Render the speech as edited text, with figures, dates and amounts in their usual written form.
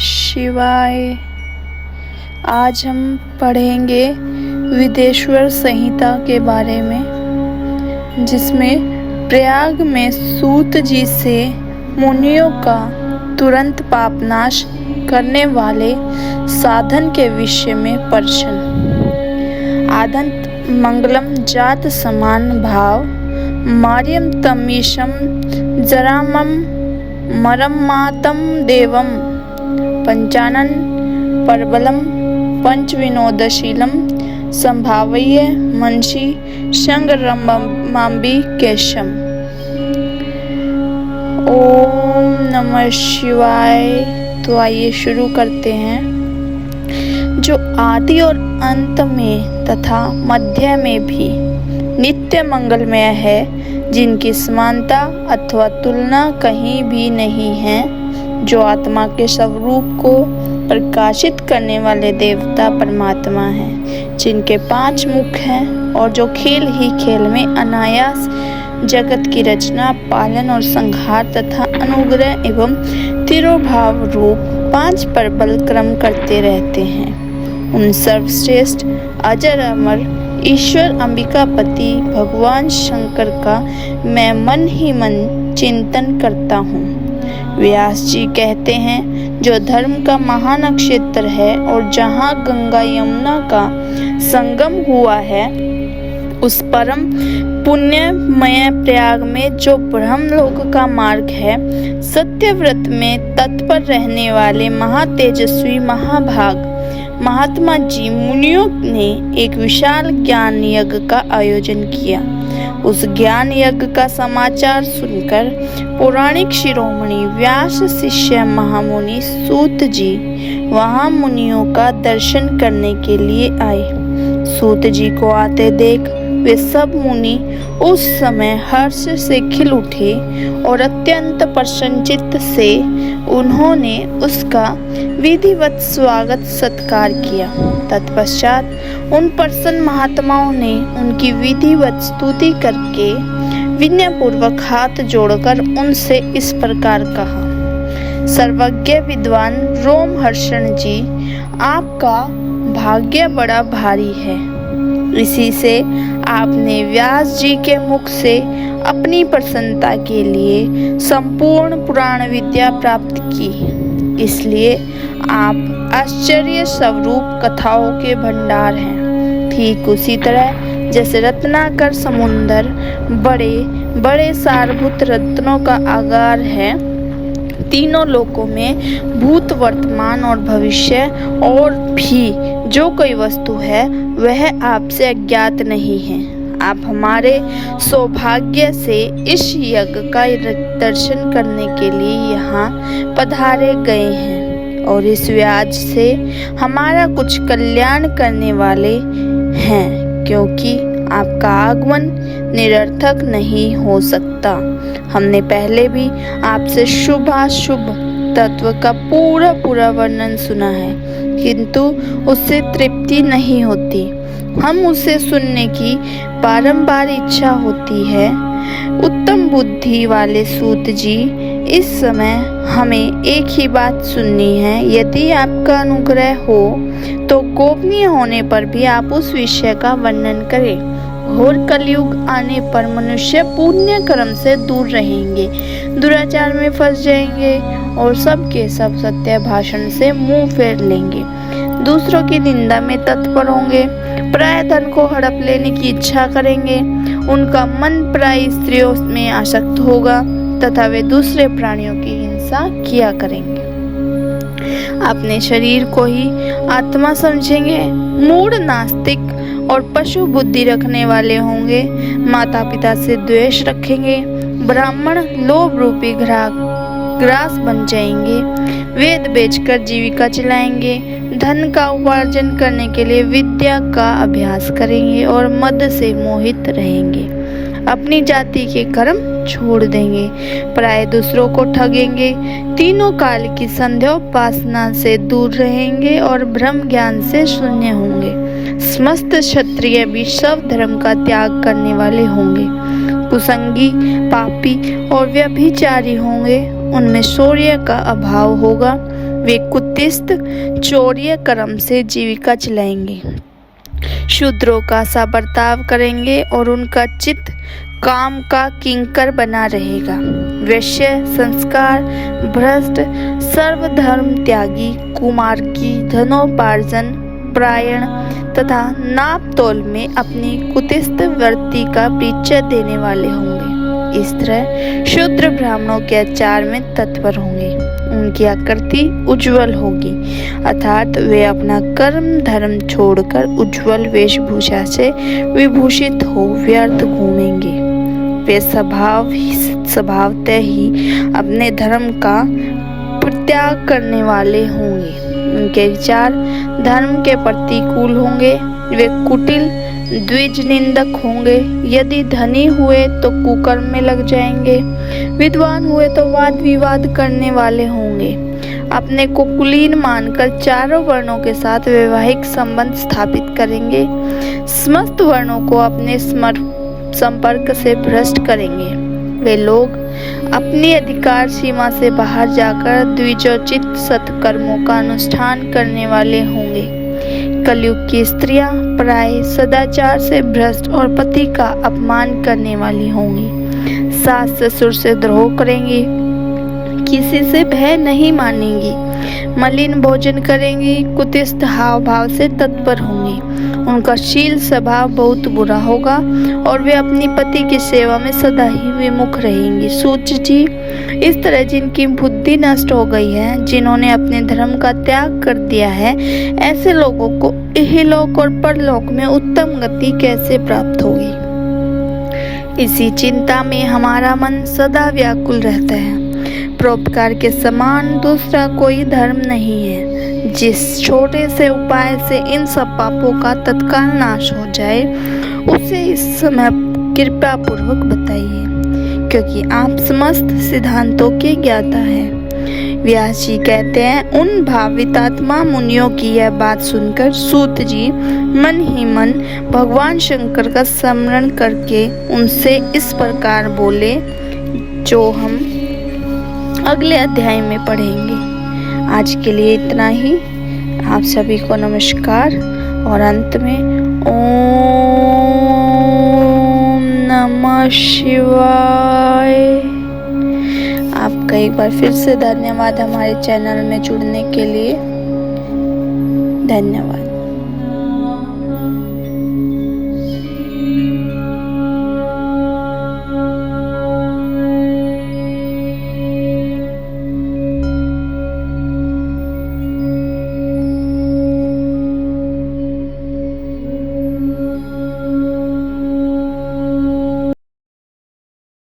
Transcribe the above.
शिवाय। आज हम पढ़ेंगे विदेश्वर संहिता के बारे में, जिसमें प्रयाग में सूत जी से मुनियों का तुरंत पापनाश करने वाले साधन के विषय में प्रश्न। आदंत मंगलम जात समान भाव मार्यम तमीशम जरामम मरम्मातम देवम पंचानन परबलम पंचविनोदशीलम संभाव्य मनसी संगरमाम्बी केशम। ओम नमः शिवाय। तो आइए शुरू करते हैं। जो आदि और अंत में तथा मध्य में भी नित्य मंगलमय है, जिनकी समानता अथवा तुलना कहीं भी नहीं है, जो आत्मा के स्वरूप को प्रकाशित करने वाले देवता परमात्मा हैं, जिनके 5 मुख हैं और जो खेल ही खेल में अनायास जगत की रचना, पालन और संहार तथा अनुग्रह एवं तिरोभाव रूप 5 प्रबल क्रम करते रहते हैं, उन सर्वश्रेष्ठ अजर अमर ईश्वर अंबिकापति भगवान शंकर का मैं मन ही मन चिंतन करता हूँ। व्यास जी कहते हैं, जो धर्म का महान क्षेत्र है और जहाँ गंगा यमुना का संगम हुआ है, उस परम पुण्यमय प्रयाग में जो ब्रह्मलोक का मार्ग है, सत्यव्रत में तत्पर रहने वाले महातेजस्वी महाभाग महात्मा जी मुनियों ने एक विशाल ज्ञान यज्ञ का आयोजन किया। उस ज्ञान यज्ञ का समाचार सुनकर पौराणिक शिरोमणि व्यास शिष्य महामुनि सूत जी वहां मुनियों का दर्शन करने के लिए आए। सूत जी को आते देख वे सब मुनि उस समय हर्ष से खिल उठे और अत्यंत प्रसन्नचित्त से उन्होंने उसका विधिवत स्वागत सत्कार किया। तत्पश्चात उन प्रसन्न महात्माओं ने उनकी विधिवत स्तुति करके विनयपूर्वक हाथ जोड़कर उनसे इस प्रकार कहा। सर्वज्ञ विद्वान रोमहर्षण जी, आपका भाग्य बड़ा भारी है। इसी से आपने व्यास जी के मुख से अपनी प्रसन्नता के लिए संपूर्ण पुराण विद्या प्राप्त की, इसलिए आप आश्चर्य स्वरूप कथाओं के भंडार हैं। ठीक उसी तरह जैसे रत्नाकर समुंदर बड़े बड़े सारभूत रत्नों का आगार है, तीनों लोकों में भूत वर्तमान और भविष्य और भी जो कोई वस्तु है वह आपसे अज्ञात नहीं है। आप हमारे सौभाग्य से इस यज्ञ का दर्शन करने के लिए यहाँ पधारे गए हैं और इस व्याज से हमारा कुछ कल्याण करने वाले हैं, क्योंकि आपका आगमन निरर्थक नहीं हो सकता। हमने पहले भी आपसे शुभाशुभ तत्व का पूरा वर्णन सुना है, किंतु उससे तृप्ति नहीं होती। हम उसे सुनने की बारंबार इच्छा होती है। उत्तम बुद्धि वाले सूत जी, इस समय हमें एक ही बात सुननी है। यदि आपका अनुग्रह हो तो गोपनीय होने पर भी आप उस विषय का वर्णन करें। घोर कलयुग आने पर मनुष्य पुण्य कर्म से दूर रहेंगे, दुराचार में फंस जाएंगे और सबके सब सत्य भाषण से मुंह फेर लेंगे, दूसरों की निंदा में तत्पर होंगे, पराय धन को हड़प लेने की इच्छा करेंगे, उनका मन पराई स्त्रियों में आसक्त होगा तथा वे दूसरे प्राणियों की हिंसा किया करेंगे। अपने शरीर को ही आत्मा समझेंगे, मूढ़ नास्तिक और पशु बुद्धि रखने वाले होंगे, माता पिता से द्वेष रखेंगे, ब्राह्मण लोभ रूपी ग्रास बन जाएंगे, वेद बेचकर जीविका चलाएंगे, धन का उपार्जन करने के लिए विद्या का अभ्यास करेंगे और मद से मोहित रहेंगे, अपनी जाति के कर्म छोड़ देंगे, प्राय दूसरों को ठगेंगे, तीनों काल की संध्योपासना से दूर रहेंगे और ब्रह्म ज्ञान से शून्य होंगे। समस्त क्षत्रिय भी सब धर्म का त्याग करने वाले होंगे, कुसंगी, पापी और व्यभिचारी होंगे, उनमें शौर्य का अभाव होगा, वे कुत्सित चौर्य कर्म से जीविका चलाएंगे, शूद्रों का सा बर्ताव करेंगे और उनका चित्त काम का किंकर बना रहेगा। वैश्य, संस्कार भ्रष्ट, सर्वधर्म त्यागी, कुमार्गी, धनोपार्जन परायण तथा नाप तोल में अपनी कुत्सित वृत्ति का परिचय देने वाले होंगे। इस तरह शूद्र ब्राह्मणों के आचार में तत्पर होंगे। उनकी आकृति उज्जवल होगी, अर्थात वे अपना कर्म धर्म छोड़कर उज्जवल वेशभूषा से विभूषित हो व्यर्थ घूमेंगे। वे स्वभावतः ही अपने धर्म का परित्याग करने वाले होंगे। उनके विचार धर्म के प्रतिकूल होंगे। वे कुटिल द्विज निंदक होंगे। यदि धनी हुए तो कुकर्म में लग जाएंगे, विद्वान हुए तो वाद विवाद करने वाले होंगे। अपने को कुलीन मानकर चारों वर्णों के साथ वैवाहिक संबंध स्थापित करेंगे। समस्त वर्णों को अपने संपर्क से भ्रष्ट करेंगे। वे लोग अपनी अधिकार सीमा से बाहर जाकर द्विजोचित सत्कर्मों का अनुष्ठान करने वाले होंगे। कलयुग की स्त्रियां प्राय सदाचार से भ्रष्ट और पति का अपमान करने वाली होंगी। सास ससुर से द्रोह करेंगी, किसी से भय नहीं मानेंगी, मलिन भोजन करेंगी, कुत्सित हाव भाव से तत्पर होंगी। उनका शील स्वभाव बहुत बुरा होगा और वे अपनी पति की सेवा में सदा ही विमुख रहेंगी। सूत जी, इस तरह जिनकी बुद्धि नष्ट हो गई है, जिन्होंने अपने धर्म का त्याग कर दिया है, ऐसे लोगों को इहलोक और परलोक में उत्तम गति कैसे प्राप्त होगी? इसी चिंता में हमारा मन सदा व्याकुल रहता है। परोपकार के समान दूसरा कोई धर्म नहीं है। जिस छोटे से उपाय से इन सब पापों का तत्काल नाश हो जाए, उसे इस समय कृपा पूर्वक बताइए, क्योंकि आप समस्त सिद्धांतों के ज्ञाता हैं। व्यास जी कहते हैं, उन भावितात्मा मुनियों की यह बात सुनकर सूत जी मन ही मन भगवान शंकर का स्मरण करके उनसे इस प्रकार बोले, जो हम अगले अध्याय में पढ़ेंगे। आज के लिए इतना ही। आप सभी को नमस्कार और अंत में ओम नमः शिवाय। आपका एक बार फिर से धन्यवाद हमारे चैनल में जुड़ने के लिए। धन्यवाद।